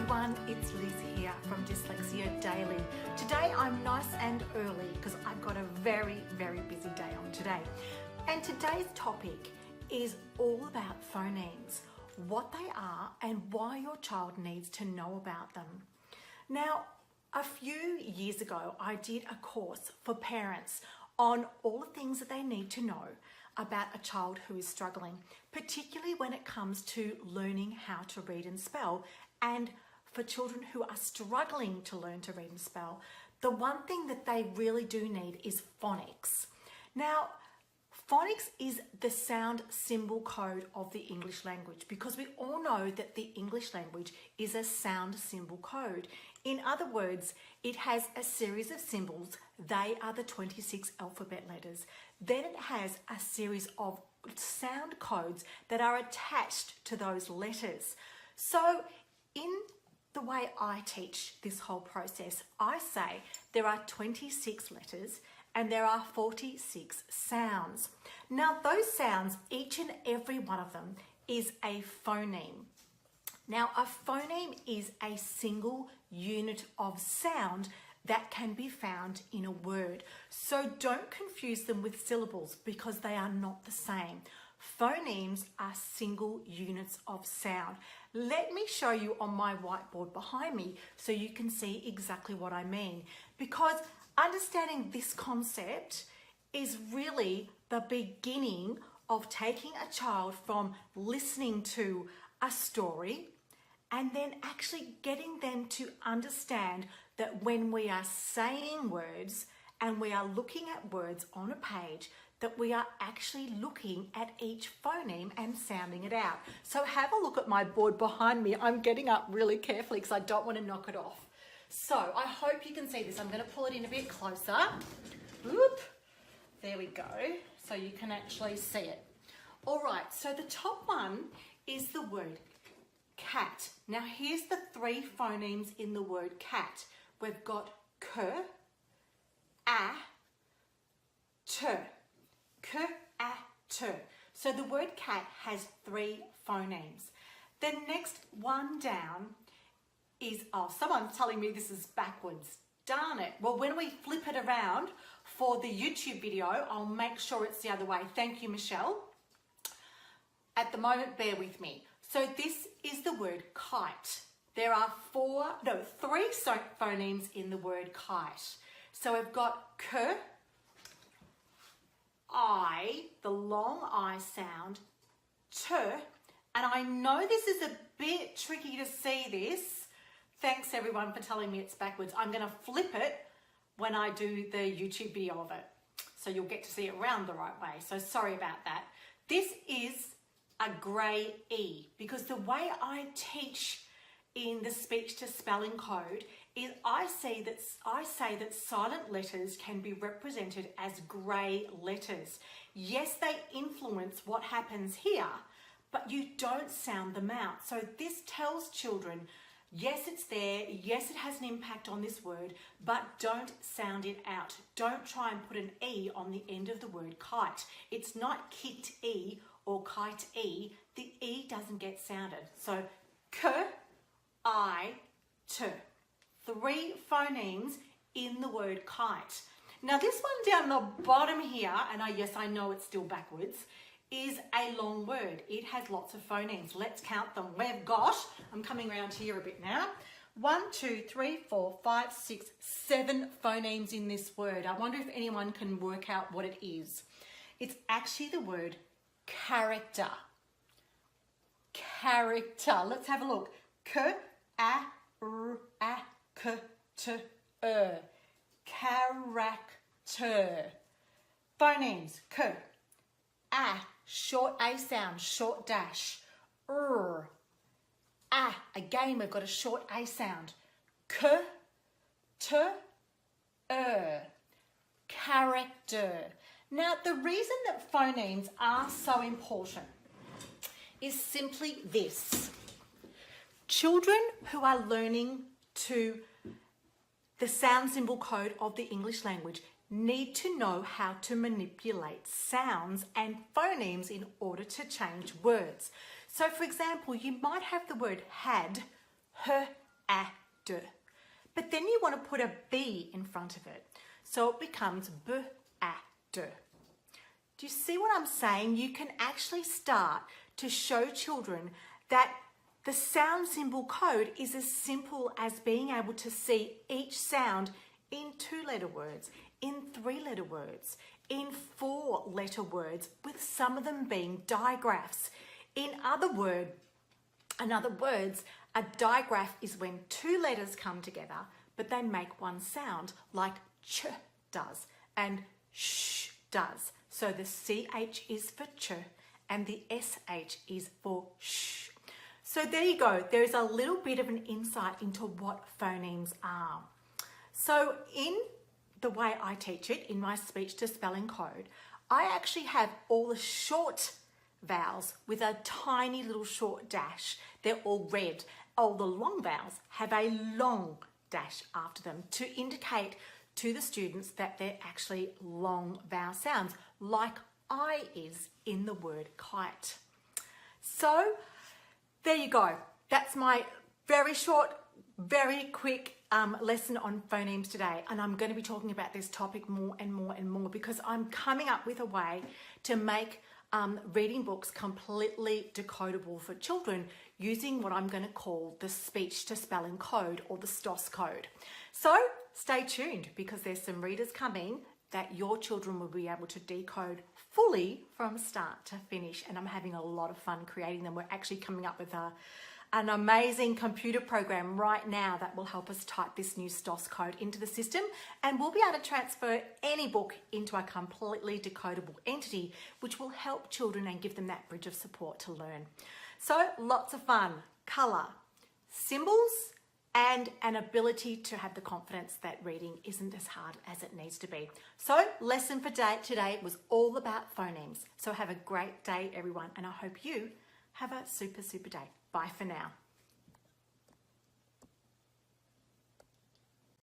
everyone, it's Liz here from Dyslexia Daily. Today I'm nice and early because I've got a very busy day on today. And today's topic is all about phonemes, what they are and why your child needs to know about them. Now, a few years ago, I did a course for parents on all the things that they need to know about a child who is struggling, particularly when it comes to learning how to read and spell. And for children who are struggling to learn to read and spell, the one thing that they really do need is phonics. Now, phonics is the sound symbol code of the English language, because we all know that the English language is a sound symbol code. In other words, it has a series of symbols. They are the 26 alphabet letters. Then it has a series of sound codes that are attached to those letters. So in the way I teach this whole process, I say there are 26 letters and there are 46 sounds. Now those sounds, each and every one of them is a phoneme. Now a phoneme is a single unit of sound that can be found in a word. So don't confuse them with syllables because they are not the same. Phonemes are single units of sound. Let me show you on my whiteboard behind me so you can see exactly what I mean, because understanding this concept is really the beginning of taking a child from listening to a story and then actually getting them to understand that when we are saying words and we are looking at words on a page, that we are actually looking at each phoneme and sounding it out. So have a look at my board behind me. I'm getting up really carefully because I don't want to knock it off. So I hope you can see this. I'm going to pull it in a bit closer. Oop. There we go. So you can actually see it. All right, so the top one is the word cat. Now here's the three phonemes in the word cat. We've got k, a, t. K, a, t. So the word cat has three phonemes. The next one down is, oh, someone's telling me this is backwards. Darn it. Well, when we flip it around for the YouTube video, I'll make sure it's the other way. Thank you, Michelle. At the moment, bear with me. So this is the word kite. There are three phonemes in the word kite. So we've got k, I, the long I sound, t, and I know this is a bit tricky to see this. Thanks everyone for telling me it's backwards. I'm going to flip it when I do the YouTube video of it, so you'll get to see it round the right way. So sorry about that. This is a grey E, because the way I teach in the speech to spelling code is I say that silent letters can be represented as grey letters. Yes, they influence what happens here, but you don't sound them out. So this tells children, yes, it's there, yes, it has an impact on this word, but don't sound it out. Don't try and put an E on the end of the word kite. It's not kit E or kite E. The E doesn't get sounded. So k, I, t. Three phonemes in the word kite. Now this one down the bottom here, and yes, I know it's still backwards, is a long word. It has lots of phonemes. Let's count them. We've got, I'm coming around here a bit now, 1, 2, 3, 4, 5, 6, 7 phonemes in this word. I wonder if anyone can work out what it is. It's actually the word character. Character. Let's have a look. K, a, r, a, k, t, character. Phonemes. K, a, short a sound, short dash. A, again we've got a short a sound. K, t, character. Now the reason that phonemes are so important is simply this. Children who are learning to the sound symbol code of the English language need to know how to manipulate sounds and phonemes in order to change words. So for example, you might have the word had, a, d. But then you want to put a B in front of it. So it becomes b, a, d. Do you see what I'm saying? You can actually start to show children that the sound symbol code is as simple as being able to see each sound in 2-letter words, in 3-letter words, in 4-letter words, with some of them being digraphs. In other words, a digraph is when 2 letters come together, but they make one sound, like ch does and sh does. So the CH is for ch and the SH is for sh. So there you go. There's a little bit of an insight into what phonemes are. So in the way I teach it, in my speech to spelling code, I actually have all the short vowels with a tiny little short dash. They're all red. All the long vowels have a long dash after them to indicate to the students that they're actually long vowel sounds, like I is in the word kite. So there you go. That's my very short, very quick lesson on phonemes today. And I'm going to be talking about this topic more and more and more because I'm coming up with a way to make reading books completely decodable for children using what I'm going to call the speech to spelling code, or the STOS code. So stay tuned, because there's some readers coming that your children will be able to decode fully from start to finish, and I'm having a lot of fun creating them. We're actually coming up with an amazing computer program right now that will help us type this new STOS code into the system, and we'll be able to transfer any book into a completely decodable entity, which will help children and give them that bridge of support to learn. So lots of fun, colour, symbols, and an ability to have the confidence that reading isn't as hard as it needs to be. So lesson for today was all about phonemes. So have a great day, everyone, and I hope you have a super, super day. Bye for now.